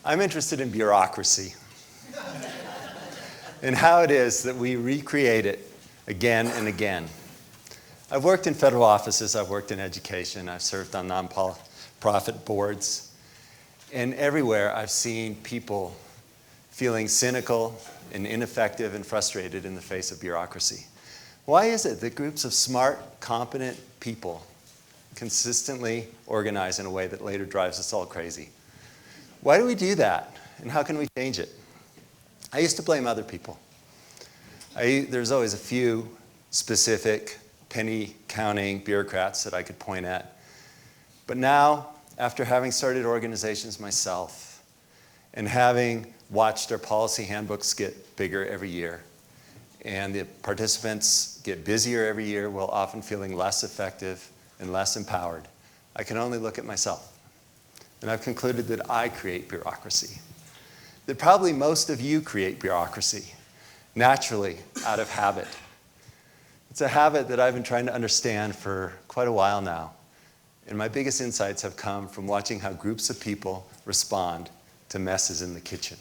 I'm interested in bureaucracy and how it is that we recreate it again and again. I've worked in federal offices, I've worked in education, I've served on nonprofit boards, and everywhere I've seen people feeling cynical and ineffective and frustrated in the face of bureaucracy. Why is it that groups of smart, competent people consistently organize in a way that later drives us all crazy? Why do we do that, and how can we change it? I used to blame other people. There's always a few specific penny-counting bureaucrats that I could point at. But now, after having started organizations myself and having watched our policy handbooks get bigger every year, and the participants get busier every year while often feeling less effective and less empowered, I can only look at myself. And I've concluded that I create bureaucracy. That probably most of you create bureaucracy, naturally, out of habit. It's a habit that I've been trying to understand for quite a while now. And my biggest insights have come from watching how groups of people respond to messes in the kitchen.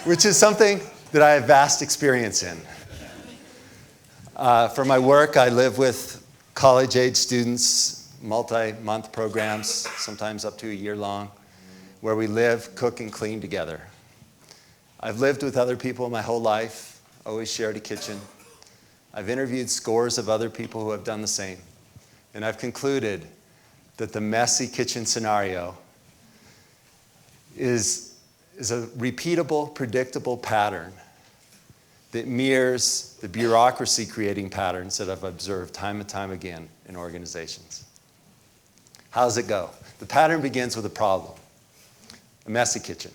Which is something that I have vast experience in. For my work, I live with college-age students, multi-month programs, sometimes up to a year long, where we live, cook, and clean together. I've lived with other people my whole life, always shared a kitchen. I've interviewed scores of other people who have done the same. And I've concluded that the messy kitchen scenario is a repeatable, predictable pattern that mirrors the bureaucracy creating patterns that I've observed time and time again in organizations. How does it go? The pattern begins with a problem, a messy kitchen.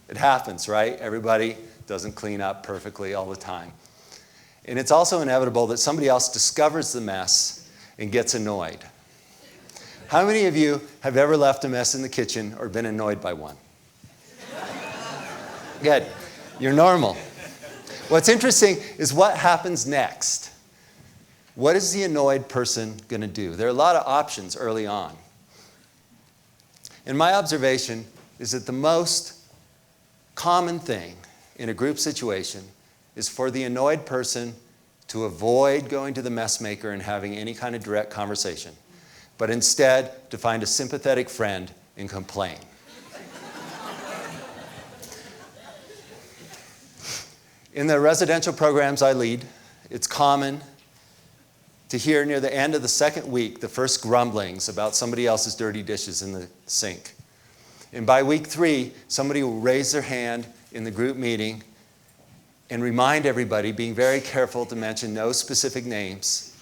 It happens, right? Everybody doesn't clean up perfectly all the time. And it's also inevitable that somebody else discovers the mess and gets annoyed. How many of you have ever left a mess in the kitchen or been annoyed by one? Good. You're normal. What's interesting is what happens next. What is the annoyed person going to do? There are a lot of options early on. And my observation is that the most common thing in a group situation is for the annoyed person to avoid going to the mess maker and having any kind of direct conversation, but instead to find a sympathetic friend and complain. In the residential programs I lead, it's common to hear near the end of the second week the first grumblings about somebody else's dirty dishes in the sink. And by week 3, somebody will raise their hand in the group meeting and remind everybody, being very careful to mention no specific names,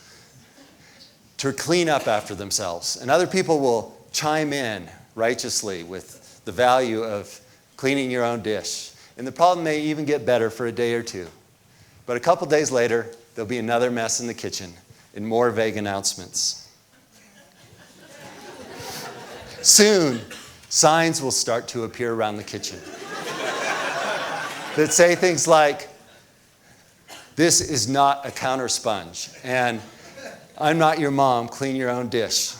to clean up after themselves. And other people will chime in righteously with the value of cleaning your own dish. And the problem may even get better for a day or two. But a couple days later, there'll be another mess in the kitchen and more vague announcements. Soon, signs will start to appear around the kitchen that say things like, "This is not a counter sponge," and "I'm not your mom, clean your own dish."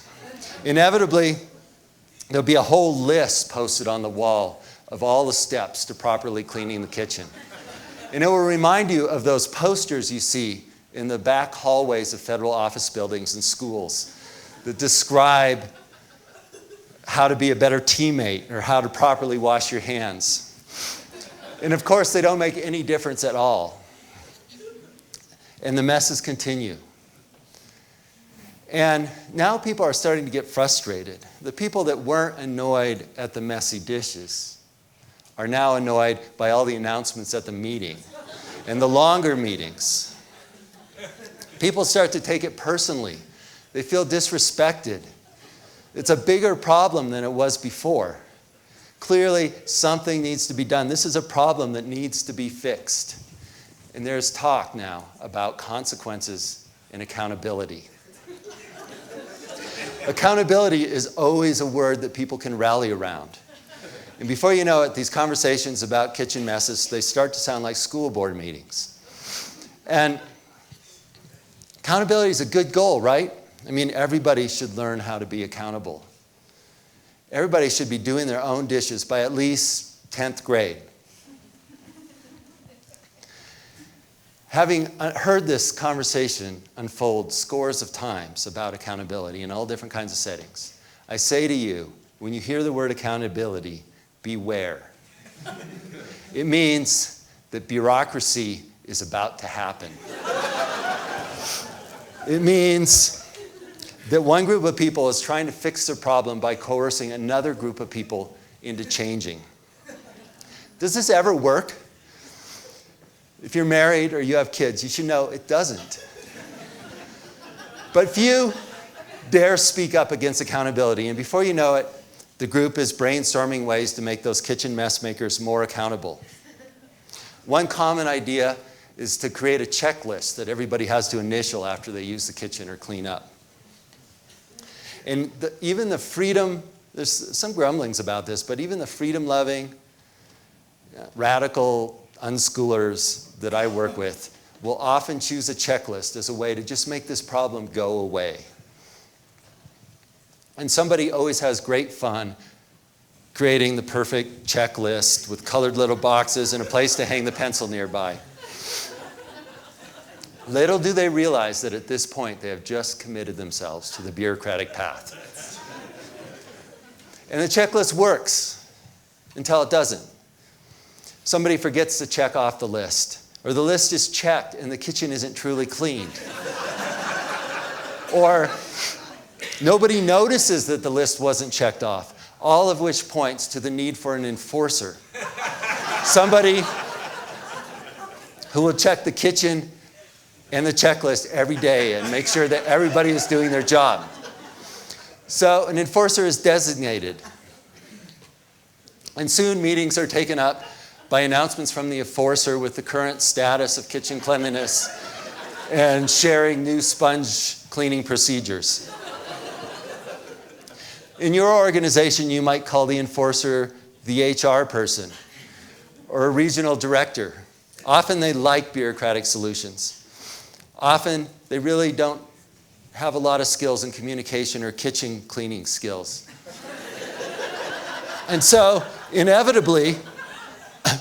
Inevitably, there'll be a whole list posted on the wall of all the steps to properly cleaning the kitchen. And it will remind you of those posters you see in the back hallways of federal office buildings and schools that describe how to be a better teammate or how to properly wash your hands. And of course, they don't make any difference at all. And the messes continue. And now people are starting to get frustrated. The people that weren't annoyed at the messy dishes are now annoyed by all the announcements at the meeting and the longer meetings. People start to take it personally. They feel disrespected. It's a bigger problem than it was before. Clearly, something needs to be done. This is a problem that needs to be fixed. And there's talk now about consequences and accountability. Accountability is always a word that people can rally around. And before you know it, these conversations about kitchen messes, they start to sound like school board meetings. And accountability is a good goal, right? I mean, everybody should learn how to be accountable. everybody should be doing their own dishes by at least 10th grade. Having heard this conversation unfold scores of times about accountability in all different kinds of settings, I say to you, when you hear the word accountability, beware. It means that bureaucracy is about to happen. It means that one group of people is trying to fix their problem by coercing another group of people into changing. Does this ever work? If you're married or you have kids, you should know it doesn't. But few dare speak up against accountability, and before you know it, the group is brainstorming ways to make those kitchen mess makers more accountable. One common idea is to create a checklist that everybody has to initial after they use the kitchen or clean up. And even the freedom, there's some grumblings about this, but even the freedom-loving, radical unschoolers that I work with will often choose a checklist as a way to just make this problem go away. And somebody always has great fun creating the perfect checklist with colored little boxes and a place to hang the pencil nearby. Little do they realize that at this point they have just committed themselves to the bureaucratic path. And the checklist works until it doesn't. Somebody forgets to check off the list, or the list is checked and the kitchen isn't truly cleaned. Or nobody notices that the list wasn't checked off, all of which points to the need for an enforcer. Somebody who will check the kitchen and the checklist every day and make sure that everybody is doing their job. So an enforcer is designated. And soon meetings are taken up by announcements from the enforcer with the current status of kitchen cleanliness and sharing new sponge cleaning procedures. In your organization, you might call the enforcer the HR person or a regional director. Often they like bureaucratic solutions. Often they really don't have a lot of skills in communication or kitchen cleaning skills. And so, inevitably,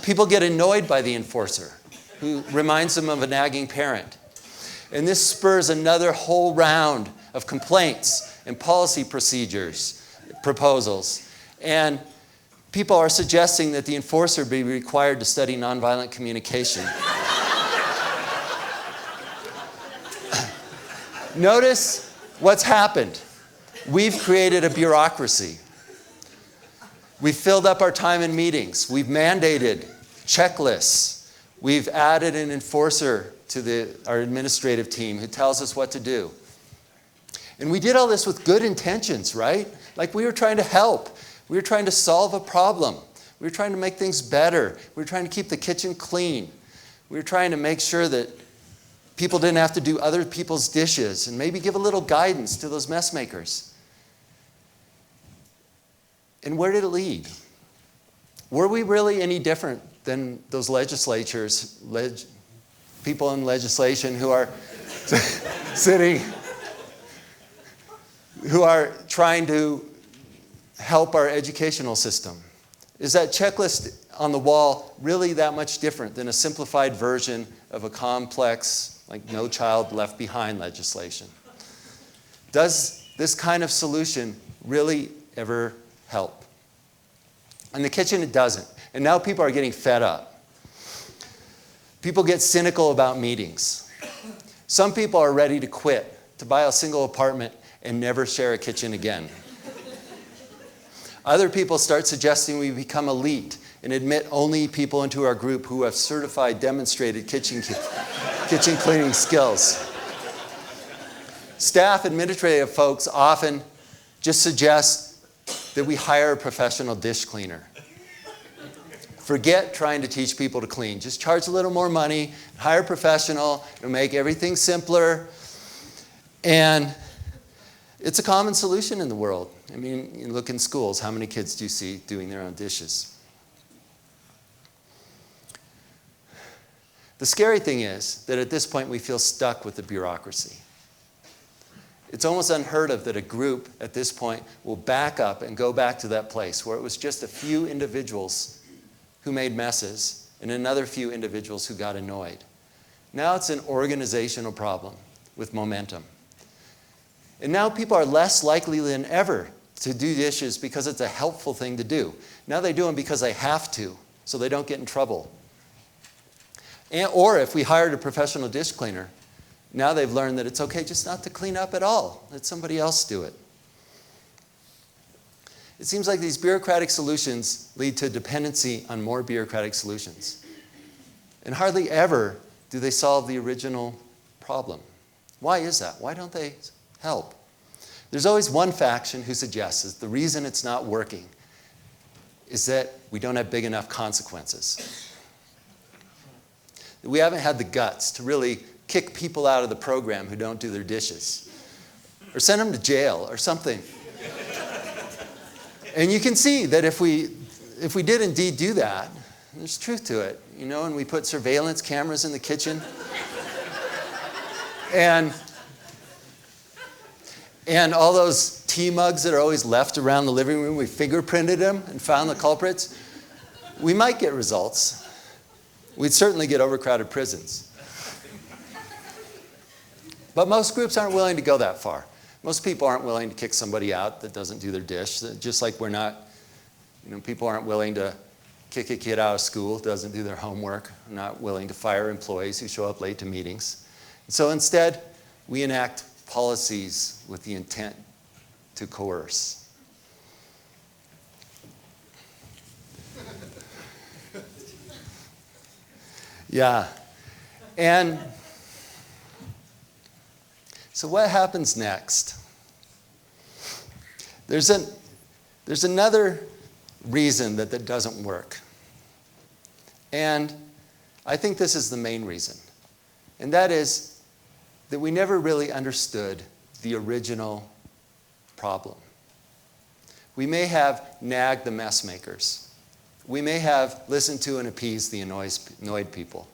people get annoyed by the enforcer, who reminds them of a nagging parent. And this spurs another whole round of complaints and policy proposals. And people are suggesting that the enforcer be required to study nonviolent communication. Notice what's happened. We've created a bureaucracy. We've filled up our time in meetings. We've mandated checklists. We've added an enforcer to our administrative team who tells us what to do. And we did all this with good intentions, right? Like we were trying to help. We were trying to solve a problem. We were trying to make things better. We were trying to keep the kitchen clean. We were trying to make sure that people didn't have to do other people's dishes and maybe give a little guidance to those mess makers. And where did it lead? Were we really any different than those legislatures, people in legislation who are sitting, who are trying to help our educational system? Is that checklist on the wall really that much different than a simplified version of a complex, like No Child Left Behind legislation? Does this kind of solution really ever help? In the kitchen, it doesn't. And now people are getting fed up. People get cynical about meetings. Some people are ready to quit, to buy a single apartment and never share a kitchen again. Other people start suggesting we become elite and admit only people into our group who have certified, demonstrated kitchen cleaning skills. Staff, administrative folks often just suggest that we hire a professional dish cleaner. Forget trying to teach people to clean. Just charge a little more money, hire a professional, it'll make everything simpler. And it's a common solution in the world. I mean, you look in schools, how many kids do you see doing their own dishes? The scary thing is that at this point we feel stuck with the bureaucracy. It's almost unheard of that a group at this point will back up and go back to that place where it was just a few individuals who made messes and another few individuals who got annoyed. Now it's an organizational problem with momentum. And now people are less likely than ever to do dishes because it's a helpful thing to do. Now they do them because they have to, so they don't get in trouble. Or if we hired a professional dish cleaner, now they've learned that it's okay just not to clean up at all. Let somebody else do it. It seems like these bureaucratic solutions lead to dependency on more bureaucratic solutions. And hardly ever do they solve the original problem. Why is that? Why don't they help? There's always one faction who suggests that the reason it's not working is that we don't have big enough consequences. We haven't had the guts to really kick people out of the program who don't do their dishes, or send them to jail or something. And you can see that if we did indeed do that, there's truth to it, you know, and we put surveillance cameras in the kitchen, and all those tea mugs that are always left around the living room, we fingerprinted them and found the culprits, we might get results. We'd certainly get overcrowded prisons. But most groups aren't willing to go that far. Most people aren't willing to kick somebody out that doesn't do their dish, just like we're not, you know, people aren't willing to kick a kid out of school who doesn't do their homework, not willing to fire employees who show up late to meetings. So instead, we enact policies with the intent to coerce. Yeah. And so what happens next? There's another reason that doesn't work. And I think this is the main reason. And that is that we never really understood the original problem. We may have nagged the mess makers. We may have listened to and appeased the annoyed people.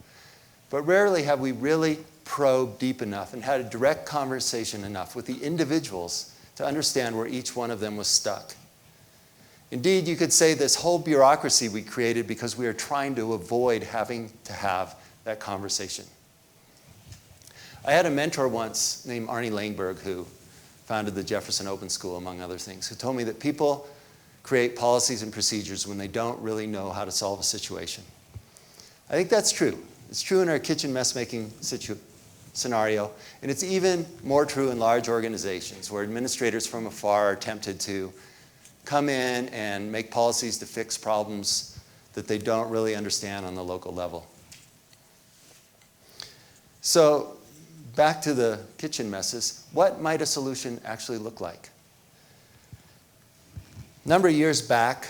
But rarely have we really probed deep enough and had a direct conversation enough with the individuals to understand where each one of them was stuck. Indeed, you could say this whole bureaucracy we created because we are trying to avoid having to have that conversation. I had a mentor once named Arnie Langberg who founded the Jefferson Open School, among other things, who told me that people create policies and procedures when they don't really know how to solve a situation. I think that's true. It's true in our kitchen mess-making scenario, and it's even more true in large organizations where administrators from afar are tempted to come in and make policies to fix problems that they don't really understand on the local level. So back to the kitchen messes, what might a solution actually look like? A number of years back,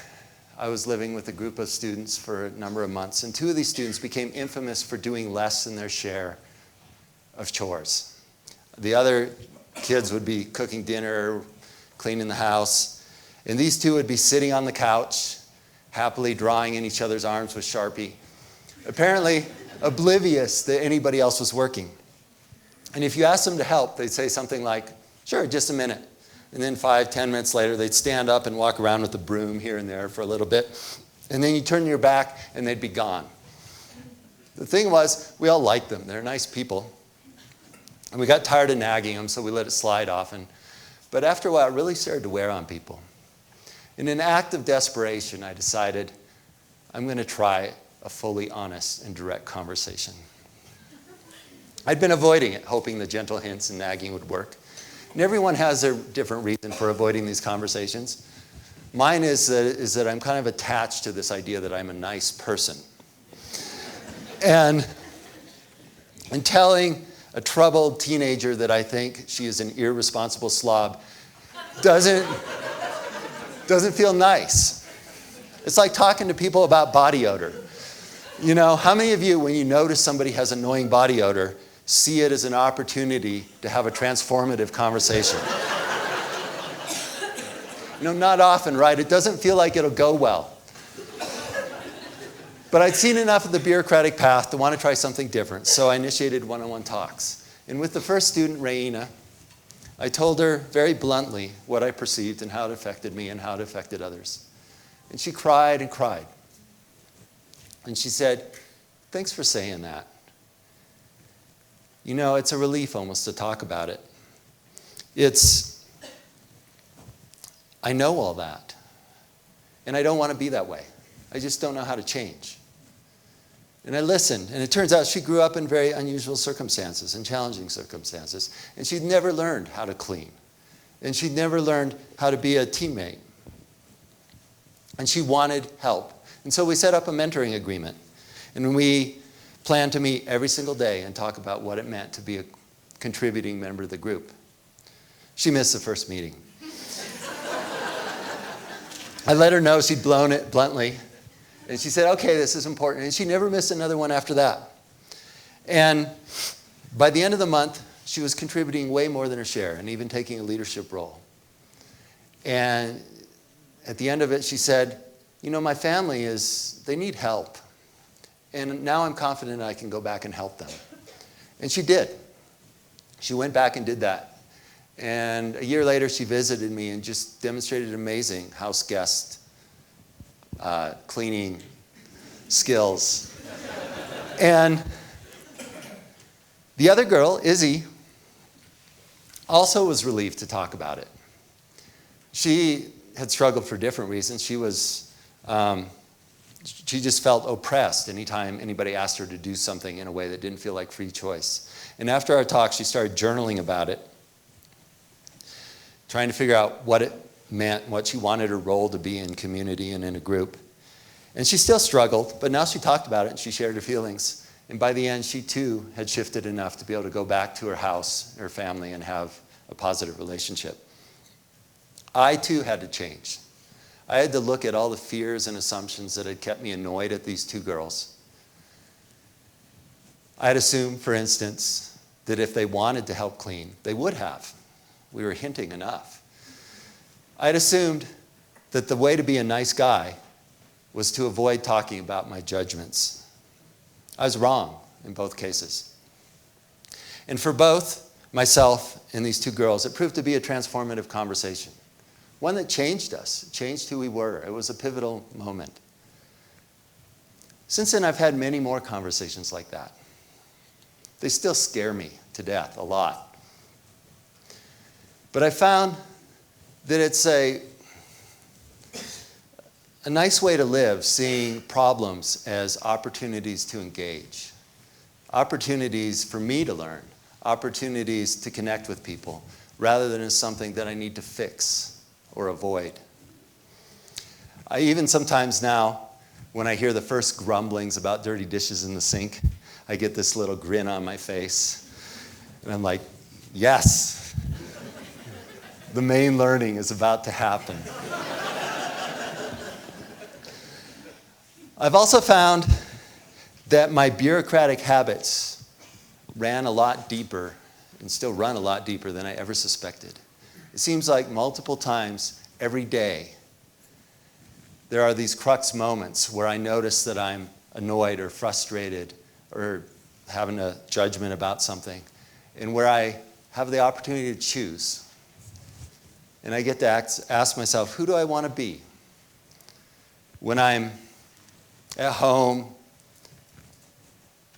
I was living with a group of students for a number of months, and two of these students became infamous for doing less than their share of chores. The other kids would be cooking dinner, cleaning the house, and these two would be sitting on the couch, happily drawing in each other's arms with Sharpie, apparently oblivious that anybody else was working. And if you asked them to help, they'd say something like, "Sure, just a minute." And then 5-10 minutes later, they'd stand up and walk around with a broom here and there for a little bit. And then you turn your back, and they'd be gone. The thing was, we all liked them. They're nice people. And we got tired of nagging them, so we let it slide often. But after a while, it really started to wear on people. In an act of desperation, I decided I'm going to try a fully honest and direct conversation. I'd been avoiding it, hoping the gentle hints and nagging would work. And everyone has a different reason for avoiding these conversations. Mine is that I'm kind of attached to this idea that I'm a nice person. And telling a troubled teenager that I think she is an irresponsible slob doesn't feel nice. It's like talking to people about body odor. You know, how many of you, when you notice somebody has annoying body odor, see it as an opportunity to have a transformative conversation? You know, not often, right? It doesn't feel like it'll go well. But I'd seen enough of the bureaucratic path to want to try something different, so I initiated one-on-one talks. And with the first student, Raina, I told her very bluntly what I perceived and how it affected me and how it affected others. And she cried and cried. And she said, "Thanks for saying that. You know, it's a relief almost to talk about it. I know all that. And I don't want to be that way. I just don't know how to change." And I listened, and it turns out she grew up in very unusual circumstances and challenging circumstances. And she'd never learned how to clean. And she'd never learned how to be a teammate. And she wanted help. And so we set up a mentoring agreement. And we planned to meet every single day and talk about what it meant to be a contributing member of the group. She missed the first meeting. I let her know she'd blown it bluntly. And she said, "Okay, this is important." And she never missed another one after that. And by the end of the month, she was contributing way more than her share and even taking a leadership role. And at the end of it, she said, "You know, my family they need help. And now I'm confident I can go back and help them." And she did. She went back and did that. And a year later, she visited me and just demonstrated amazing house guest cleaning skills. And the other girl, Izzy, also was relieved to talk about it. She had struggled for different reasons. She just felt oppressed anytime anybody asked her to do something in a way that didn't feel like free choice. And after our talk, she started journaling about it, trying to figure out what it meant, what she wanted her role to be in community and in a group. And she still struggled, but now she talked about it and she shared her feelings. And by the end, she too had shifted enough to be able to go back to her house, her family, and have a positive relationship. I too had to change. I had to look at all the fears and assumptions that had kept me annoyed at these two girls. I had assumed, for instance, that if they wanted to help clean, they would have. We were hinting enough. I had assumed that the way to be a nice guy was to avoid talking about my judgments. I was wrong in both cases. And for both myself and these two girls, it proved to be a transformative conversation. One that changed us, changed who we were. It was a pivotal moment. Since then, I've had many more conversations like that. They still scare me to death a lot. But I found that it's a nice way to live, seeing problems as opportunities to engage, opportunities for me to learn, opportunities to connect with people, rather than as something that I need to fix or avoid. I even sometimes now, when I hear the first grumblings about dirty dishes in the sink, I get this little grin on my face. And I'm like, yes, the main learning is about to happen. I've also found that my bureaucratic habits ran a lot deeper and still run a lot deeper than I ever suspected. It seems like multiple times every day there are these crux moments where I notice that I'm annoyed or frustrated or having a judgment about something, and where I have the opportunity to choose. And I get to ask myself, who do I want to be? When I'm at home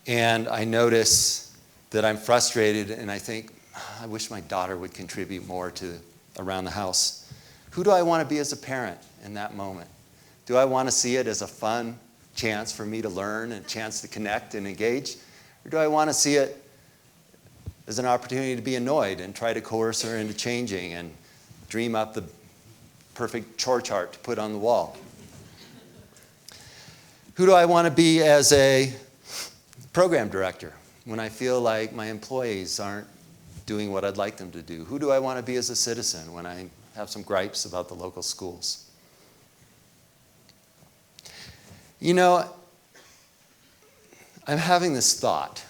and I notice that I'm frustrated and I think, I wish my daughter would contribute more to around the house. Who do I want to be as a parent in that moment? Do I want to see it as a fun chance for me to learn and a chance to connect and engage? Or do I want to see it as an opportunity to be annoyed and try to coerce her into changing and dream up the perfect chore chart to put on the wall? Who do I want to be as a program director when I feel like my employees aren't doing what I'd like them to do? Who do I want to be as a citizen when I have some gripes about the local schools? You know, I'm having this thought.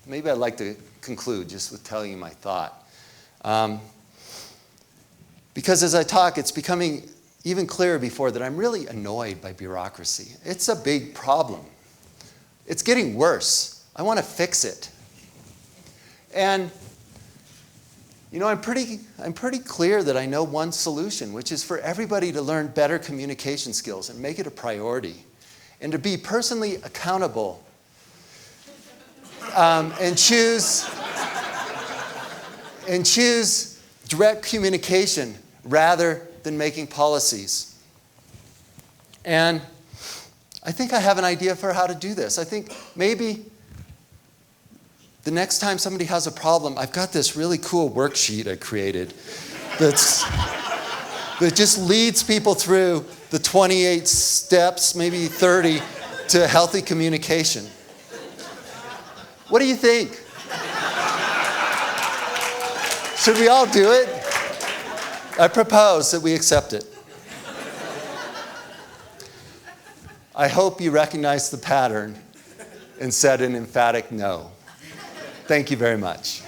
Maybe I'd like to conclude just with telling you my thought. Because as I talk, it's becoming even clearer before that I'm really annoyed by bureaucracy. It's a big problem. It's getting worse. I want to fix it. And You know, I'm pretty clear that I know one solution, which is for everybody to learn better communication skills and make it a priority, and to be personally accountable, and choose direct communication rather than making policies. And I think I have an idea for how to do this. I think maybe the next time somebody has a problem, I've got this really cool worksheet I created that just leads people through the 28 steps, maybe 30, to healthy communication. What do you think? Should we all do it? I propose that we accept it. I hope you recognize the pattern and said an emphatic no. Thank you very much.